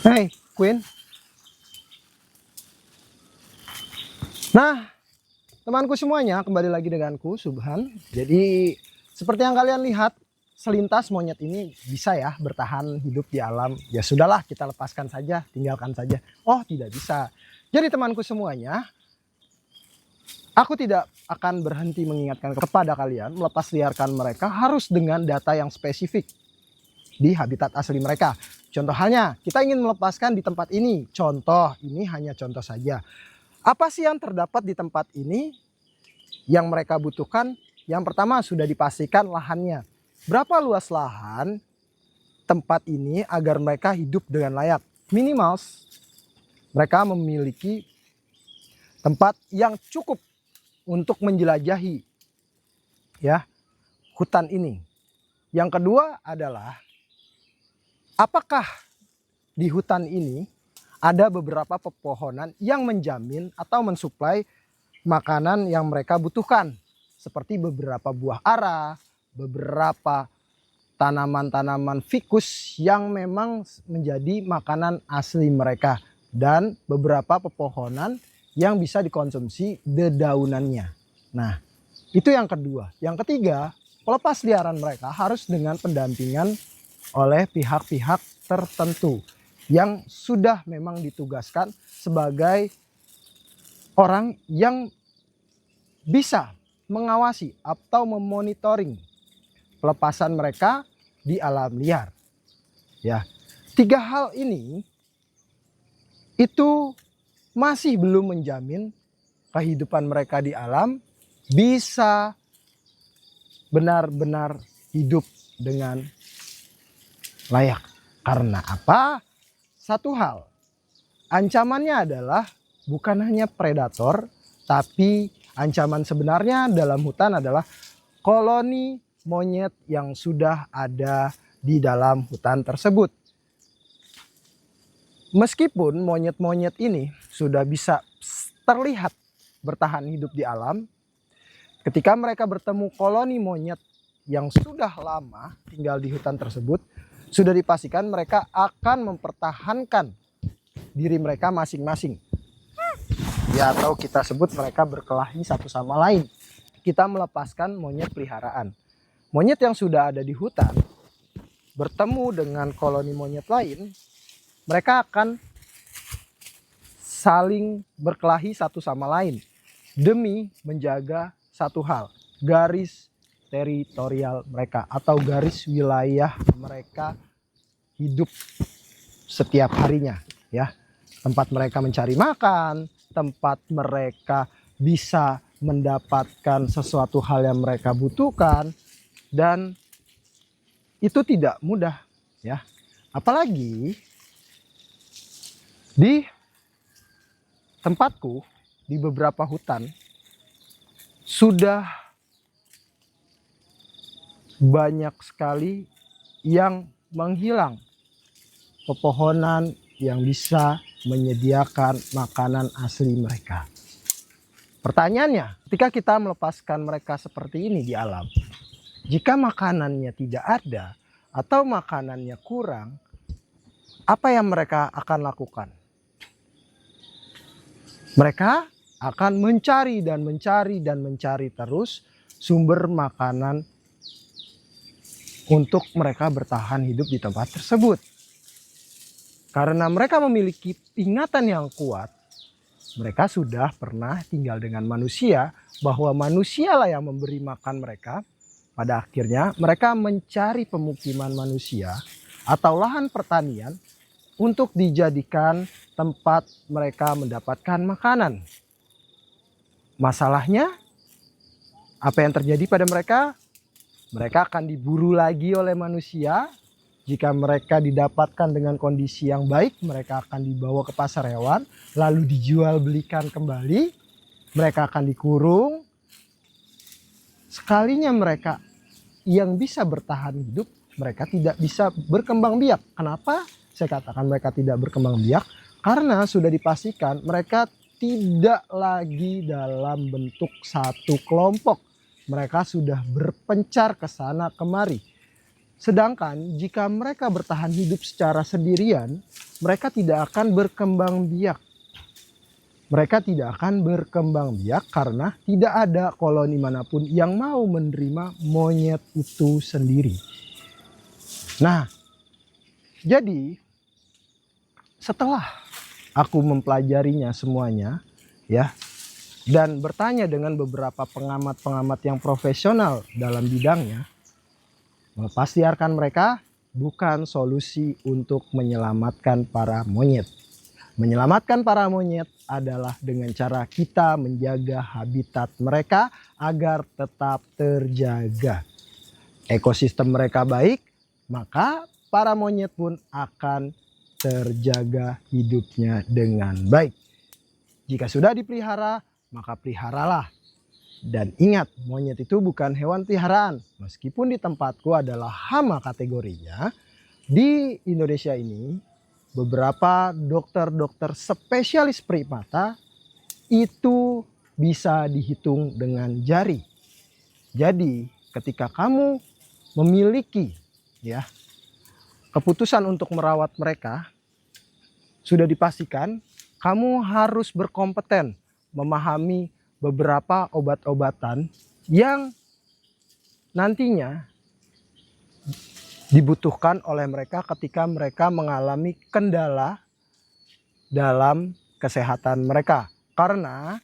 Hey, Queen. Nah, temanku semuanya, kembali lagi denganku, Subhan. Jadi, seperti yang kalian lihat, selintas monyet ini bisa ya bertahan hidup di alam. Ya sudahlah, kita lepaskan saja, tinggalkan saja. Oh, tidak bisa. Jadi temanku semuanya, aku tidak akan berhenti mengingatkan kepada kalian, melepas liarkan mereka harus dengan data yang spesifik di habitat asli mereka. Contoh halnya, kita ingin melepaskan di tempat ini. Contoh, ini hanya contoh saja. Apa sih yang terdapat di tempat ini yang mereka butuhkan? Yang pertama, sudah dipastikan lahannya. Berapa luas lahan tempat ini agar mereka hidup dengan layak? Minimal mereka memiliki tempat yang cukup untuk menjelajahi ya hutan ini. Yang kedua adalah apakah di hutan ini ada beberapa pepohonan yang menjamin atau mensuplai makanan yang mereka butuhkan, seperti beberapa buah ara, beberapa tanaman-tanaman fikus yang memang menjadi makanan asli mereka, dan beberapa pepohonan yang bisa dikonsumsi dedaunannya. Nah, itu yang kedua. Yang ketiga, pelepas liaran mereka harus dengan pendampingan oleh pihak-pihak tertentu yang sudah memang ditugaskan sebagai orang yang bisa mengawasi atau memonitoring pelepasan mereka di alam liar. Ya, tiga hal ini itu masih belum menjamin kehidupan mereka di alam bisa benar-benar hidup dengan layak. Karena apa? Satu hal, ancamannya adalah bukan hanya predator, tapi ancaman sebenarnya dalam hutan adalah koloni monyet yang sudah ada di dalam hutan tersebut. Meskipun monyet-monyet ini sudah bisa terlihat bertahan hidup di alam, ketika mereka bertemu koloni monyet yang sudah lama tinggal di hutan tersebut, sudah dipastikan mereka akan mempertahankan diri mereka masing-masing. Ya, atau kita sebut mereka berkelahi satu sama lain. Kita melepaskan monyet peliharaan. Monyet yang sudah ada di hutan bertemu dengan koloni monyet lain, mereka akan saling berkelahi satu sama lain demi menjaga satu hal, garis teritorial mereka atau garis wilayah mereka hidup setiap harinya ya. Tempat mereka mencari makan, tempat mereka bisa mendapatkan sesuatu hal yang mereka butuhkan, dan itu tidak mudah ya. Apalagi di tempatku, di beberapa hutan sudah banyak sekali yang menghilang pepohonan yang bisa menyediakan makanan asli mereka. Pertanyaannya, ketika kita melepaskan mereka seperti ini di alam, jika makanannya tidak ada atau makanannya kurang, apa yang mereka akan lakukan? Mereka akan mencari dan mencari dan mencari terus sumber makanan untuk mereka bertahan hidup di tempat tersebut. Karena mereka memiliki ingatan yang kuat, mereka sudah pernah tinggal dengan manusia, bahwa manusialah yang memberi makan mereka. Pada akhirnya mereka mencari pemukiman manusia atau lahan pertanian untuk dijadikan tempat mereka mendapatkan makanan. Masalahnya, apa yang terjadi pada mereka? Mereka akan diburu lagi oleh manusia. Jika mereka didapatkan dengan kondisi yang baik, mereka akan dibawa ke pasar hewan, lalu dijual belikan kembali. Mereka akan dikurung. Sekalinya mereka yang bisa bertahan hidup, mereka tidak bisa berkembang biak. Kenapa saya katakan mereka tidak berkembang biak? Karena sudah dipastikan mereka tidak lagi dalam bentuk satu kelompok. Mereka sudah berpencar ke sana kemari. Sedangkan jika mereka bertahan hidup secara sendirian, mereka tidak akan berkembang biak. Mereka tidak akan berkembang biak karena tidak ada koloni manapun yang mau menerima monyet itu sendiri. Nah, jadi setelah aku mempelajarinya semuanya, ya, dan bertanya dengan beberapa pengamat-pengamat yang profesional dalam bidangnya, melepas liarkan mereka bukan solusi untuk menyelamatkan para monyet. Menyelamatkan para monyet adalah dengan cara kita menjaga habitat mereka agar tetap terjaga. Ekosistem mereka baik, maka para monyet pun akan terjaga hidupnya dengan baik. Jika sudah dipelihara, maka peliharalah. Dan ingat, monyet itu bukan hewan peliharaan. Meskipun di tempatku adalah hama kategorinya, di Indonesia ini beberapa dokter-dokter spesialis primata itu bisa dihitung dengan jari. Jadi ketika kamu memiliki keputusan untuk merawat mereka, sudah dipastikan kamu harus berkompeten memahami beberapa obat-obatan yang nantinya dibutuhkan oleh mereka ketika mereka mengalami kendala dalam kesehatan mereka. Karena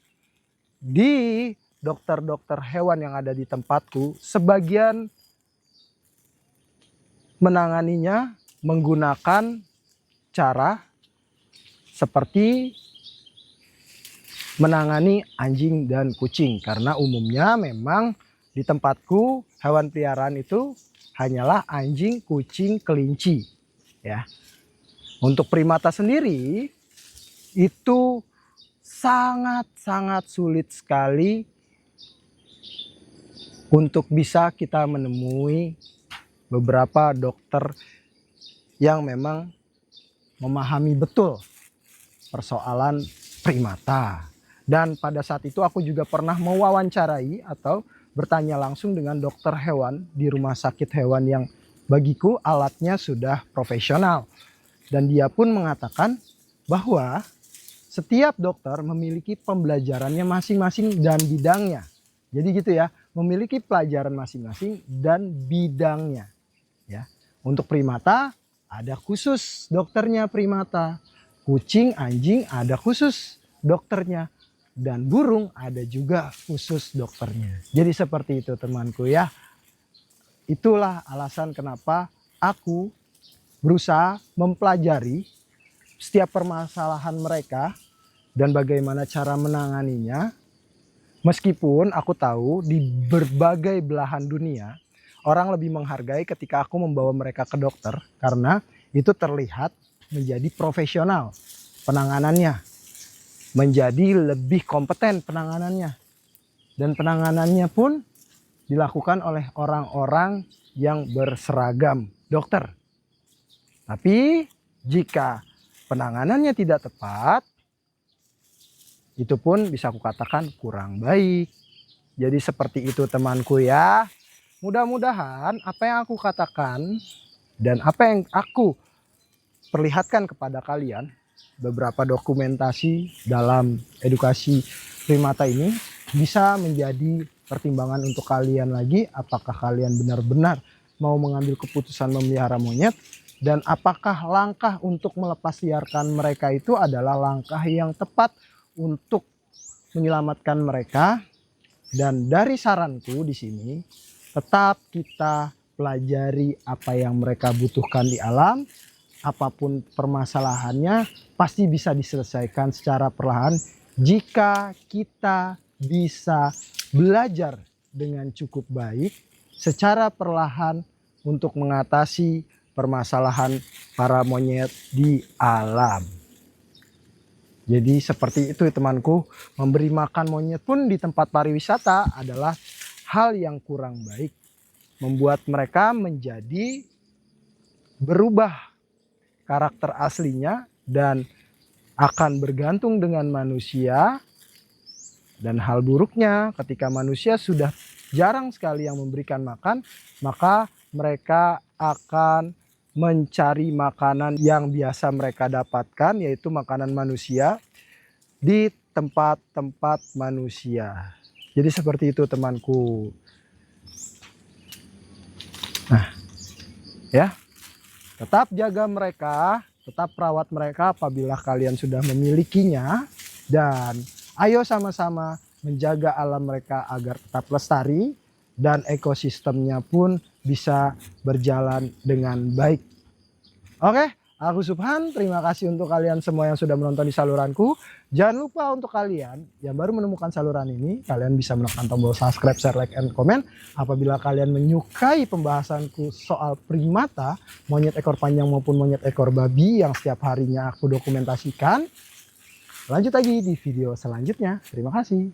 di dokter-dokter hewan yang ada di tempatku, sebagian menanganinya menggunakan cara seperti menangani anjing dan kucing, karena umumnya memang di tempatku hewan peliharaan itu hanyalah anjing, kucing, kelinci, ya. Untuk primata sendiri itu sangat-sangat sulit sekali untuk bisa kita menemui beberapa dokter yang memang memahami betul persoalan primata. Dan pada saat itu aku juga pernah mewawancarai atau bertanya langsung dengan dokter hewan di rumah sakit hewan yang bagiku alatnya sudah profesional. Dan dia pun mengatakan bahwa setiap dokter memiliki pembelajarannya masing-masing dan bidangnya. Jadi gitu ya, memiliki pelajaran masing-masing dan bidangnya. Ya, untuk primata ada khusus dokternya primata, kucing, anjing ada khusus dokternya, dan burung ada juga khusus dokternya. Jadi seperti itu temanku ya. Itulah alasan kenapa aku berusaha mempelajari setiap permasalahan mereka dan bagaimana cara menanganinya. Meskipun aku tahu di berbagai belahan dunia orang lebih menghargai ketika aku membawa mereka ke dokter, karena itu terlihat menjadi profesional penanganannya, menjadi lebih kompeten penanganannya, dan penanganannya pun dilakukan oleh orang-orang yang berseragam dokter. Tapi jika penanganannya tidak tepat, itu pun bisa aku katakan kurang baik. Jadi seperti itu temanku ya. Mudah-mudahan apa yang aku katakan dan apa yang aku perlihatkan kepada kalian, beberapa dokumentasi dalam edukasi primata ini bisa menjadi pertimbangan untuk kalian lagi, apakah kalian benar-benar mau mengambil keputusan memelihara monyet, dan apakah langkah untuk melepas liarkan mereka itu adalah langkah yang tepat untuk menyelamatkan mereka. Dan dari saranku di sini, tetap kita pelajari apa yang mereka butuhkan di alam. Apapun permasalahannya pasti bisa diselesaikan secara perlahan jika kita bisa belajar dengan cukup baik secara perlahan untuk mengatasi permasalahan para monyet di alam. Jadi seperti itu temanku, memberi makan monyet pun di tempat pariwisata adalah hal yang kurang baik, membuat mereka menjadi berubah karakter aslinya dan akan bergantung dengan manusia. Dan hal buruknya ketika manusia sudah jarang sekali yang memberikan makan, maka mereka akan mencari makanan yang biasa mereka dapatkan, yaitu makanan manusia di tempat-tempat manusia. Jadi seperti itu temanku. Nah, ya, tetap jaga mereka, tetap rawat mereka apabila kalian sudah memilikinya, dan ayo sama-sama menjaga alam mereka agar tetap lestari dan ekosistemnya pun bisa berjalan dengan baik. Oke, aku Subhan, terima kasih untuk kalian semua yang sudah menonton di saluranku. Jangan lupa untuk kalian yang baru menemukan saluran ini, kalian bisa menekan tombol subscribe, share, like, and comment. Apabila kalian menyukai pembahasanku soal primata, monyet ekor panjang maupun monyet ekor babi yang setiap harinya aku dokumentasikan. Lanjut lagi di video selanjutnya. Terima kasih.